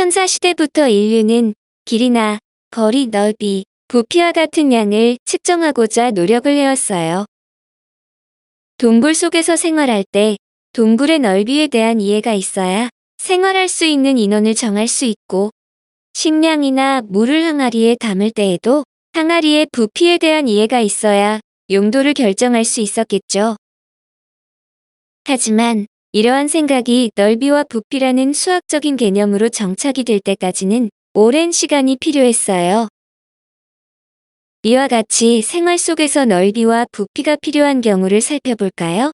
선사시대부터 인류는 길이나 거리 넓이, 부피와 같은 양을 측정하고자 노력을 해왔어요. 동굴 속에서 생활할 때 동굴의 넓이에 대한 이해가 있어야 생활할 수 있는 인원을 정할 수 있고, 식량이나 물을 항아리에 담을 때에도 항아리의 부피에 대한 이해가 있어야 용도를 결정할 수 있었겠죠. 하지만 이러한 생각이 넓이와 부피라는 수학적인 개념으로 정착이 될 때까지는 오랜 시간이 필요했어요. 이와 같이 생활 속에서 넓이와 부피가 필요한 경우를 살펴볼까요?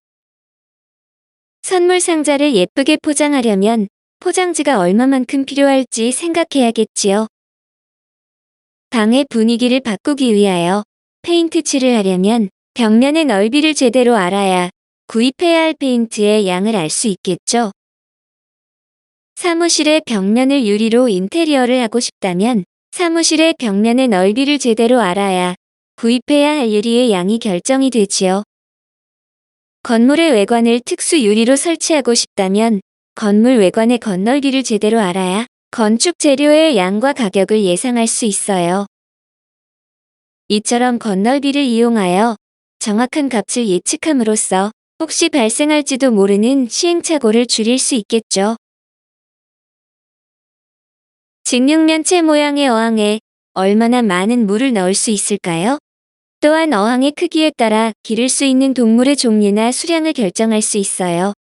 선물 상자를 예쁘게 포장하려면 포장지가 얼마만큼 필요할지 생각해야겠지요. 방의 분위기를 바꾸기 위하여 페인트 칠을 하려면 벽면의 넓이를 제대로 알아야 구입해야 할 페인트의 양을 알 수 있겠죠. 사무실의 벽면을 유리로 인테리어를 하고 싶다면 사무실의 벽면의 넓이를 제대로 알아야 구입해야 할 유리의 양이 결정이 되지요. 건물의 외관을 특수 유리로 설치하고 싶다면 건물 외관의 건널비를 제대로 알아야 건축 재료의 양과 가격을 예상할 수 있어요. 이처럼 건널비를 이용하여 정확한 값을 예측함으로써 혹시 발생할지도 모르는 시행착오를 줄일 수 있겠죠. 직육면체 모양의 어항에 얼마나 많은 물을 넣을 수 있을까요? 또한 어항의 크기에 따라 기를 수 있는 동물의 종류나 수량을 결정할 수 있어요.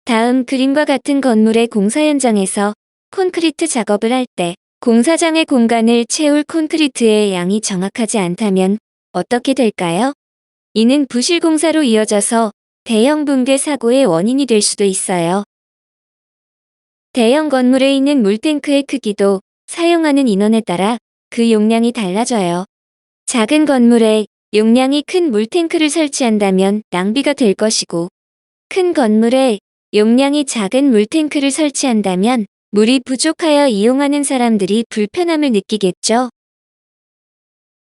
다음 그림과 같은 건물의 공사 현장에서 콘크리트 작업을 할 때 공사장의 공간을 채울 콘크리트의 양이 정확하지 않다면 어떻게 될까요? 이는 부실 공사로 이어져서 대형 붕괴 사고의 원인이 될 수도 있어요. 대형 건물에 있는 물탱크의 크기도 사용하는 인원에 따라 그 용량이 달라져요. 작은 건물에 용량이 큰 물탱크를 설치한다면 낭비가 될 것이고, 큰 건물에 용량이 작은 물탱크를 설치한다면 물이 부족하여 이용하는 사람들이 불편함을 느끼겠죠.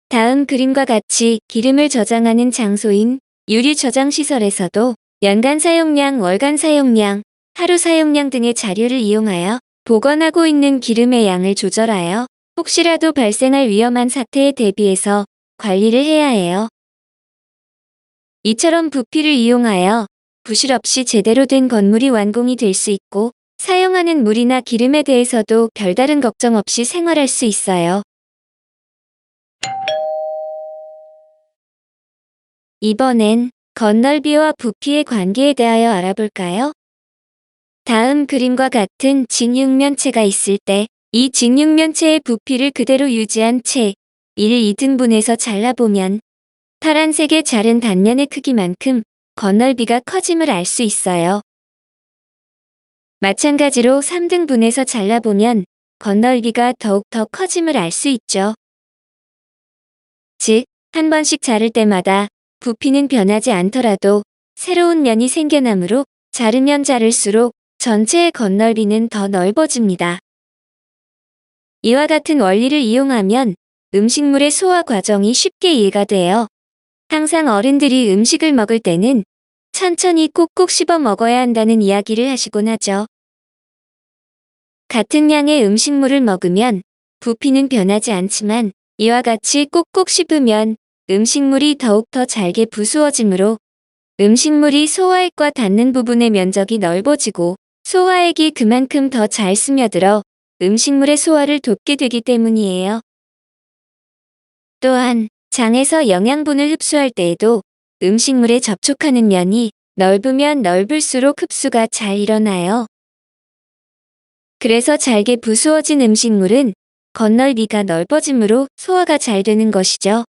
다음 그림과 같이 기름을 저장하는 장소인 유리 저장 시설에서도 연간 사용량, 월간 사용량, 하루 사용량 등의 자료를 이용하여 보관하고 있는 기름의 양을 조절하여 혹시라도 발생할 위험한 사태에 대비해서 관리를 해야 해요. 이처럼 부피를 이용하여 부실 없이 제대로 된 건물이 완공이 될 수 있고, 사용하는 물이나 기름에 대해서도 별다른 걱정 없이 생활할 수 있어요. 이번엔 건널비와 부피의 관계에 대하여 알아볼까요? 다음 그림과 같은 직육면체가 있을 때 이 직육면체의 부피를 그대로 유지한 채 1-2등분해서 잘라보면 파란색의 자른 단면의 크기만큼 건널비가 커짐을 알 수 있어요. 마찬가지로 3등분해서 잘라보면 건널비가 더욱 더 커짐을 알 수 있죠. 즉, 한 번씩 자를 때마다 부피는 변하지 않더라도 새로운 면이 생겨나므로 자르면 자를수록 전체의 건널비는 더 넓어집니다. 이와 같은 원리를 이용하면 음식물의 소화 과정이 쉽게 이해가 돼요. 항상 어른들이 음식을 먹을 때는 천천히 꼭꼭 씹어 먹어야 한다는 이야기를 하시곤 하죠. 같은 양의 음식물을 먹으면 부피는 변하지 않지만 이와 같이 꼭꼭 씹으면 음식물이 더욱더 잘게 부수어지므로 음식물이 소화액과 닿는 부분의 면적이 넓어지고 소화액이 그만큼 더 잘 스며들어 음식물의 소화를 돕게 되기 때문이에요. 또한 장에서 영양분을 흡수할 때에도 음식물에 접촉하는 면이 넓으면 넓을수록 흡수가 잘 일어나요. 그래서 잘게 부수어진 음식물은 건널비가 넓어지므로 소화가 잘 되는 것이죠.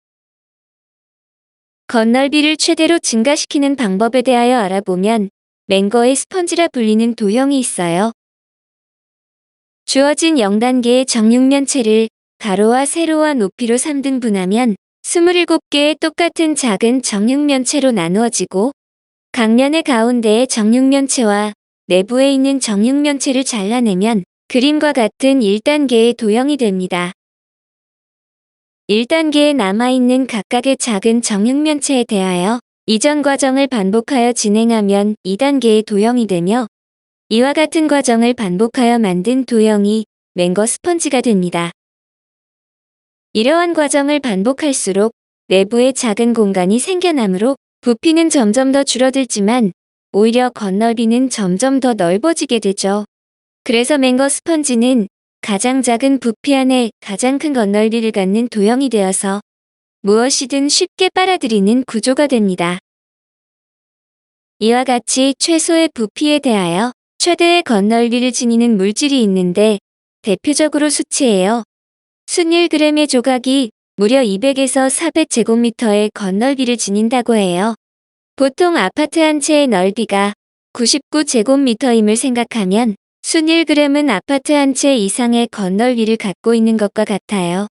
건널비를 최대로 증가시키는 방법에 대하여 알아보면 맹거의 스펀지라 불리는 도형이 있어요. 주어진 0단계의 정육면체를 가로와 세로와 높이로 3등분하면 27개의 똑같은 작은 정육면체로 나누어지고, 각 면의 가운데의 정육면체와 내부에 있는 정육면체를 잘라내면 그림과 같은 1단계의 도형이 됩니다. 1단계에 남아있는 각각의 작은 정육면체에 대하여 이전 과정을 반복하여 진행하면 2단계의 도형이 되며, 이와 같은 과정을 반복하여 만든 도형이 맹거 스펀지가 됩니다. 이러한 과정을 반복할수록 내부에 작은 공간이 생겨나므로 부피는 점점 더 줄어들지만 오히려 겉넓이는 점점 더 넓어지게 되죠. 그래서 맹거 스펀지는 가장 작은 부피 안에 가장 큰 겉넓이를 갖는 도형이 되어서 무엇이든 쉽게 빨아들이는 구조가 됩니다. 이와 같이 최소의 부피에 대하여 최대의 겉넓이를 지니는 물질이 있는데 대표적으로 수치예요. 순 1g의 조각이 무려 200에서 400제곱미터의 겉넓이를 지닌다고 해요. 보통 아파트 한 채의 넓이가 99제곱미터임을 생각하면 순 1g은 아파트 한 채 이상의 겉넓이를 갖고 있는 것과 같아요.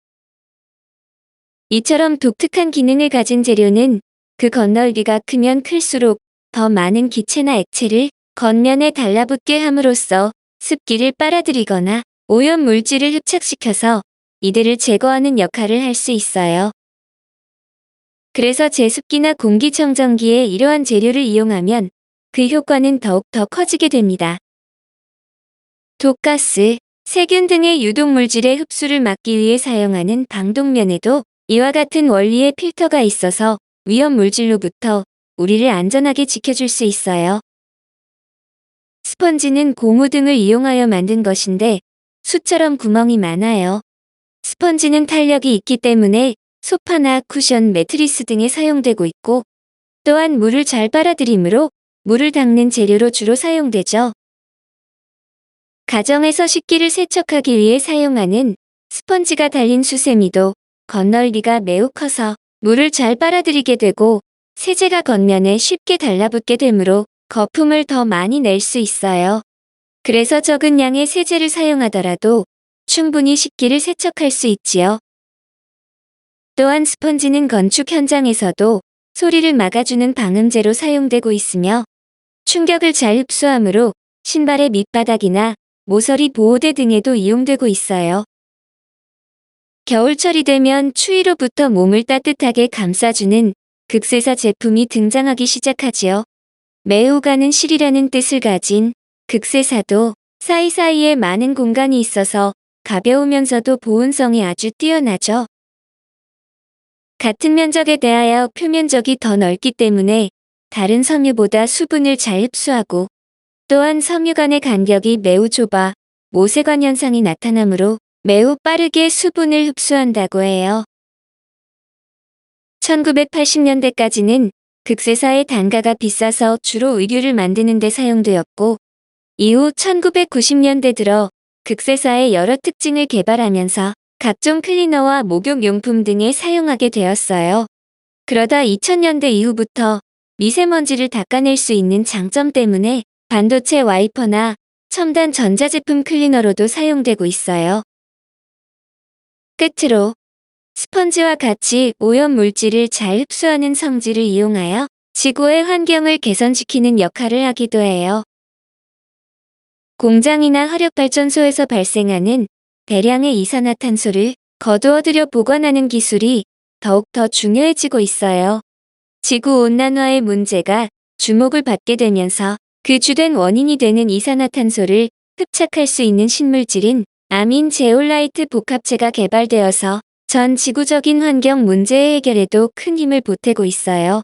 이처럼 독특한 기능을 가진 재료는 그 겉넓이가 크면 클수록 더 많은 기체나 액체를 겉면에 달라붙게 함으로써 습기를 빨아들이거나 오염 물질을 흡착시켜서 이들을 제거하는 역할을 할 수 있어요. 그래서 제습기나 공기청정기에 이러한 재료를 이용하면 그 효과는 더욱 더 커지게 됩니다. 독가스, 세균 등의 유독물질의 흡수를 막기 위해 사용하는 방독면에도 이와 같은 원리의 필터가 있어서 위험 물질로부터 우리를 안전하게 지켜줄 수 있어요. 스펀지는 고무 등을 이용하여 만든 것인데 숯처럼 구멍이 많아요. 스펀지는 탄력이 있기 때문에 소파나 쿠션, 매트리스 등에 사용되고 있고 또한 물을 잘 빨아들이므로 물을 닦는 재료로 주로 사용되죠. 가정에서 식기를 세척하기 위해 사용하는 스펀지가 달린 수세미도 겉넓이가 매우 커서 물을 잘 빨아들이게 되고 세제가 겉면에 쉽게 달라붙게 되므로 거품을 더 많이 낼 수 있어요. 그래서 적은 양의 세제를 사용하더라도 충분히 식기를 세척할 수 있지요. 또한 스펀지는 건축 현장에서도 소리를 막아주는 방음제로 사용되고 있으며 충격을 잘 흡수하므로 신발의 밑바닥이나 모서리 보호대 등에도 이용되고 있어요. 겨울철이 되면 추위로부터 몸을 따뜻하게 감싸주는 극세사 제품이 등장하기 시작하지요. 매우 가는 실이라는 뜻을 가진 극세사도 사이사이에 많은 공간이 있어서 가벼우면서도 보온성이 아주 뛰어나죠. 같은 면적에 대하여 표면적이 더 넓기 때문에 다른 섬유보다 수분을 잘 흡수하고 또한 섬유 간의 간격이 매우 좁아 모세관 현상이 나타나므로 매우 빠르게 수분을 흡수한다고 해요. 1980년대까지는 극세사의 단가가 비싸서 주로 의류를 만드는 데 사용되었고 이후 1990년대 들어 극세사의 여러 특징을 개발하면서 각종 클리너와 목욕용품 등에 사용하게 되었어요. 그러다 2000년대 이후부터 미세먼지를 닦아낼 수 있는 장점 때문에 반도체 와이퍼나 첨단 전자제품 클리너로도 사용되고 있어요. 끝으로 스펀지와 같이 오염 물질을 잘 흡수하는 성질을 이용하여 지구의 환경을 개선시키는 역할을 하기도 해요. 공장이나 화력발전소에서 발생하는 대량의 이산화탄소를 거두어들여 보관하는 기술이 더욱더 중요해지고 있어요. 지구온난화의 문제가 주목을 받게 되면서 그 주된 원인이 되는 이산화탄소를 흡착할 수 있는 신물질인 아민 제올라이트 복합체가 개발되어서 전 지구적인 환경 문제의 해결에도 큰 힘을 보태고 있어요.